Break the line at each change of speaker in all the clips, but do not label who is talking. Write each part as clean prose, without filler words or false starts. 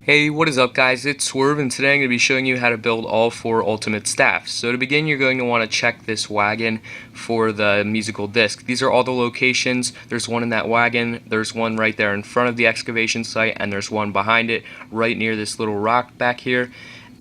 Hey, what is up guys? It's Swerve, and today I'm going to be showing you how to build all 4 ultimate staffs. So to begin, you're going to want to check this wagon for the musical disc. These are all the locations. There's one in that wagon, there's one right there in front of the excavation site, and there's one behind it right near this little rock back here.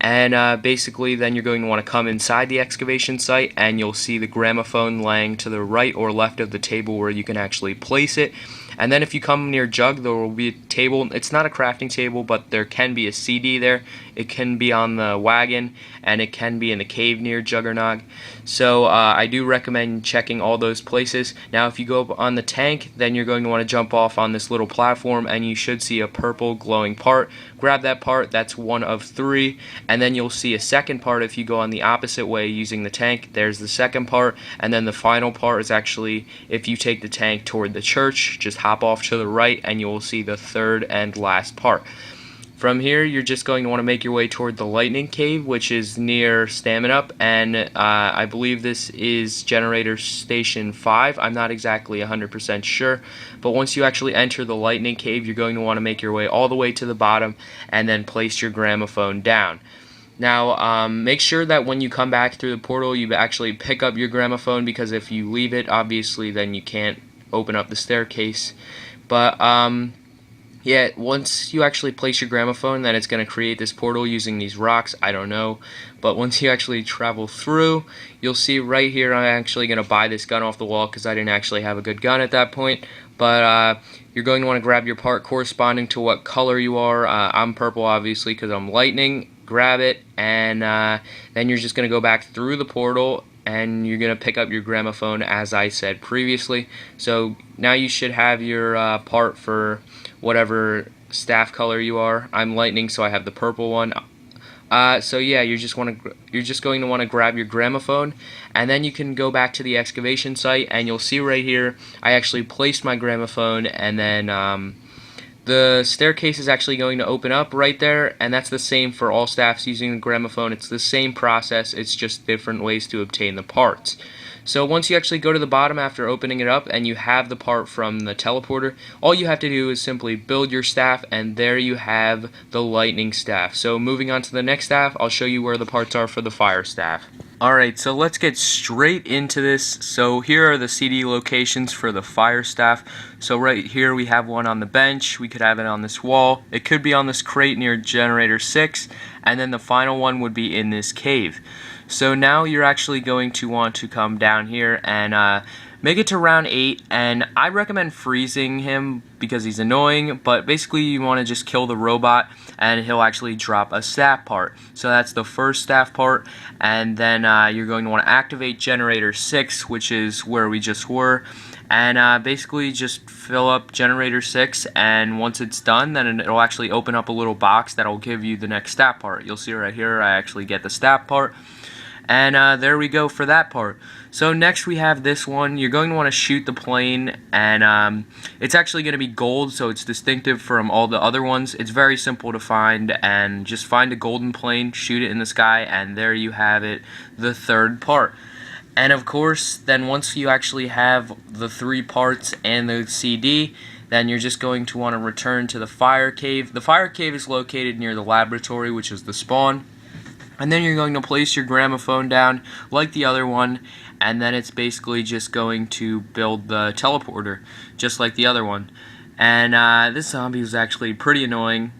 And basically then you're going to want to come inside the excavation site, and you'll see the gramophone laying to the right or left of the table where you can actually place it. And then if you come near Jug, there will be a table. It's not a crafting table, but there can be a CD there. It can be on the wagon, and it can be in the cave near Juggernog. So I do recommend checking all those places. Now if you go up on the tank, then you're going to want to jump off on this little platform, and you should see a purple glowing part. Grab that part. That's one of 3. And then you'll see a second part if you go on the opposite way using the tank. There's the second part, and then the final part is actually if you take the tank toward the church, just hop off to the right and you will see the third and last part. From here, you're just going to want to make your way toward the lightning cave, which is near Stamina Up, and I believe this is generator station 5. I'm not exactly 100% sure, but once you actually enter the lightning cave, you're going to want to make your way all the way to the bottom and then place your gramophone down. Now, make sure that when you come back through the portal, you actually pick up your gramophone, because if you leave it, obviously, then you can't open up the staircase. But yeah, once you actually place your gramophone, then it's going to create this portal using these rocks. I don't know, but once you actually travel through, you'll see right here I'm actually going to buy this gun off the wall because I didn't actually have a good gun at that point. But you're going to want to grab your part corresponding to what color you are. I'm purple, obviously, because I'm lightning. Grab it, and then you're just going to go back through the portal, and you're going to pick up your gramophone as I said previously. So now you should have your part for whatever staff color you are. I'm lightning, so I have the purple one. So yeah, you're just going to want to grab your gramophone, and then you can go back to the excavation site, and you'll see right here I actually placed my gramophone, and then the staircase is actually going to open up right there, and that's the same for all staffs using the gramophone. It's the same process, it's just different ways to obtain the parts. So once you actually go to the bottom after opening it up and you have the part from the teleporter, all you have to do is simply build your staff, and there you have the lightning staff. So moving on to the next staff, I'll show you where the parts are for the fire staff. Alright, so let's get straight into this. So here are the CD locations for the fire staff. So right here we have one on the bench, we could have it on this wall, it could be on this crate near generator 6, and then the final one would be in this cave. So now you're actually going to want to come down here and make it to round 8, and I recommend freezing him because he's annoying, but basically you want to just kill the robot and he'll actually drop a staff part. So that's the first staff part, and then you're going to want to activate generator 6, which is where we just were, and basically just fill up generator 6, and once it's done, then it'll actually open up a little box that'll give you the next staff part. You'll see right here I actually get the staff part. And there we go for that part. So next we have this one. You're going to want to shoot the plane, and it's actually going to be gold, so it's distinctive from all the other ones. It's very simple to find, and just find a golden plane, shoot it in the sky, and there you have it, the third part. And of course, then once you actually have the 3 parts and the CD, then you're just going to want to return to the fire cave. The fire cave is located near the laboratory, which is the spawn. And then you're going to place your gramophone down like the other one, and then it's basically just going to build the teleporter just like the other one. And this zombie was actually pretty annoying,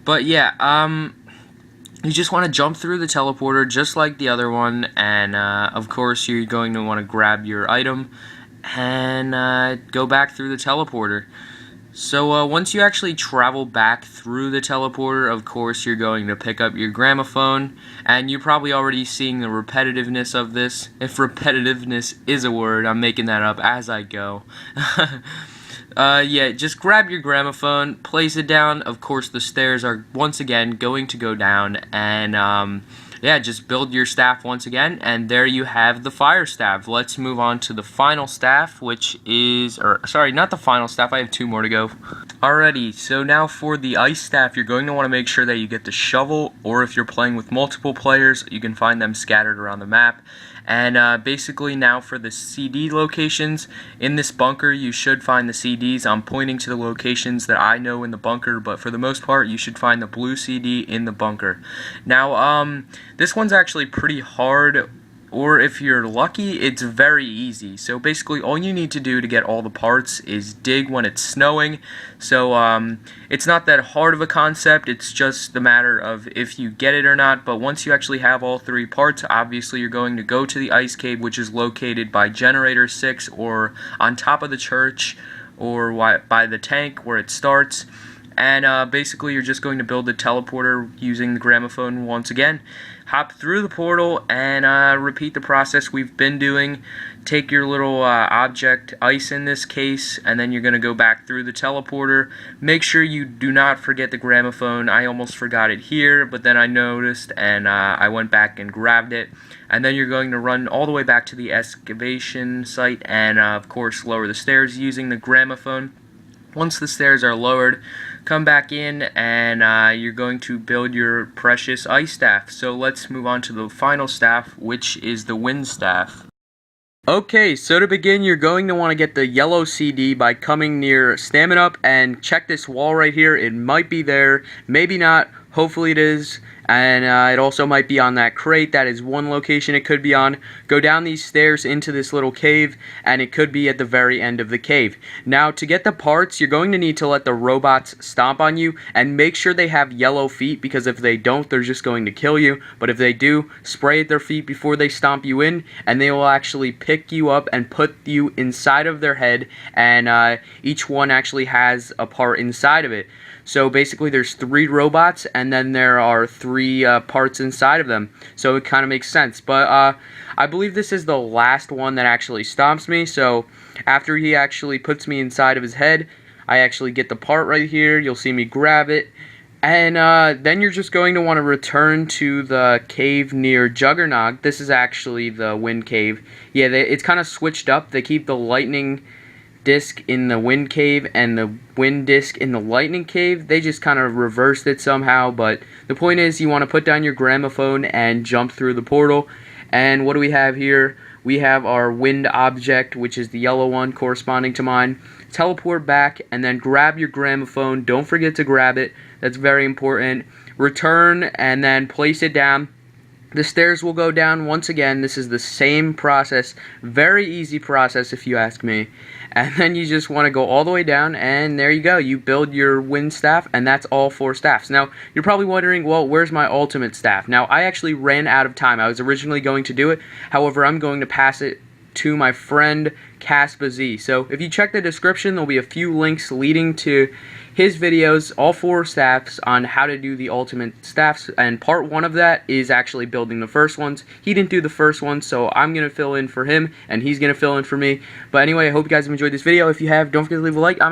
but yeah, you just want to jump through the teleporter just like the other one, and of course you're going to want to grab your item and go back through the teleporter. So once you actually travel back through the teleporter, of course you're going to pick up your gramophone, and you're probably already seeing the repetitiveness of this. If repetitiveness is a word, I'm making that up as I go. Yeah, just grab your gramophone, place it down. Of course the stairs are once again going to go down, and yeah, just build your staff once again, and there you have the fire staff. Let's move on to the final staff, which is, or sorry, not the final staff, I have 2 more to go. Alrighty, so now for the ice staff, you're going to want to make sure that you get the shovel, or if you're playing with multiple players, you can find them scattered around the map. And basically now for the CD locations, in this bunker you should find the CDs. I'm pointing to the locations that I know in the bunker, but for the most part you should find the blue CD in the bunker. Now, this one's actually pretty hard, or if you're lucky, it's very easy. So basically all you need to do to get all the parts is dig when it's snowing. So it's not that hard of a concept, it's just the matter of if you get it or not. But once you actually have all 3 parts, obviously you're going to go to the ice cave, which is located by generator 6 or on top of the church or by the tank where it starts. And basically you're just going to build the teleporter using the gramophone once again. Hop through the portal and repeat the process we've been doing. Take your little object, ice in this case, and then you're going to go back through the teleporter. Make sure you do not forget the gramophone. I almost forgot it here, but then I noticed and I went back and grabbed it. And then you're going to run all the way back to the excavation site and of course lower the stairs using the gramophone. Once the stairs are lowered, come back in and you're going to build your precious ice staff. So let's move on to the final staff, which is the wind staff. Okay, so to begin, you're going to want to get the yellow CD by coming near Stamina Up and check this wall right here. It might be there, maybe not. Hopefully it is. And it also might be on that crate. That is one location it could be on. Go down these stairs into this little cave, and it could be at the very end of the cave. Now, to get the parts, you're going to need to let the robots stomp on you, and make sure they have yellow feet, because if they don't, they're just going to kill you. But if they do, spray at their feet before they stomp you in, and they will actually pick you up and put you inside of their head, and each one actually has a part inside of it. So basically there's 3 robots, and then there are 3 parts inside of them. So it kind of makes sense. But I believe this is the last one that actually stomps me. So after he actually puts me inside of his head, I actually get the part right here. You'll see me grab it. And then you're just going to want to return to the cave near Juggernog. This is actually the wind cave. Yeah, it's kind of switched up. They keep the lightning disc in the wind cave and the wind disc in the lightning cave. They just kind of reversed it somehow, but the point is you want to put down your gramophone and jump through the portal. And what do we have here? We have our wind object, which is the yellow one corresponding to mine. Teleport back and then grab your gramophone. Don't forget to grab it. That's very important. Return and then place it down. The stairs will go down once again. This is the same process. Very easy process if you ask me. And then you just want to go all the way down, and there you go. You build your wind staff, and that's all 4 staffs. Now, you're probably wondering, well, where's my ultimate staff? Now, I actually ran out of time. I was originally going to do it. However, I'm going to pass it to my friend Caspa Z. So if you check the description, there'll be a few links leading to his videos, all 4 staffs, on how to do the ultimate staffs, and part 1 of that is actually building the first ones. He didn't do the first one, so I'm going to fill in for him, and he's going to fill in for me. But anyway, I hope you guys have enjoyed this video. If you have, don't forget to leave a like. I'm out.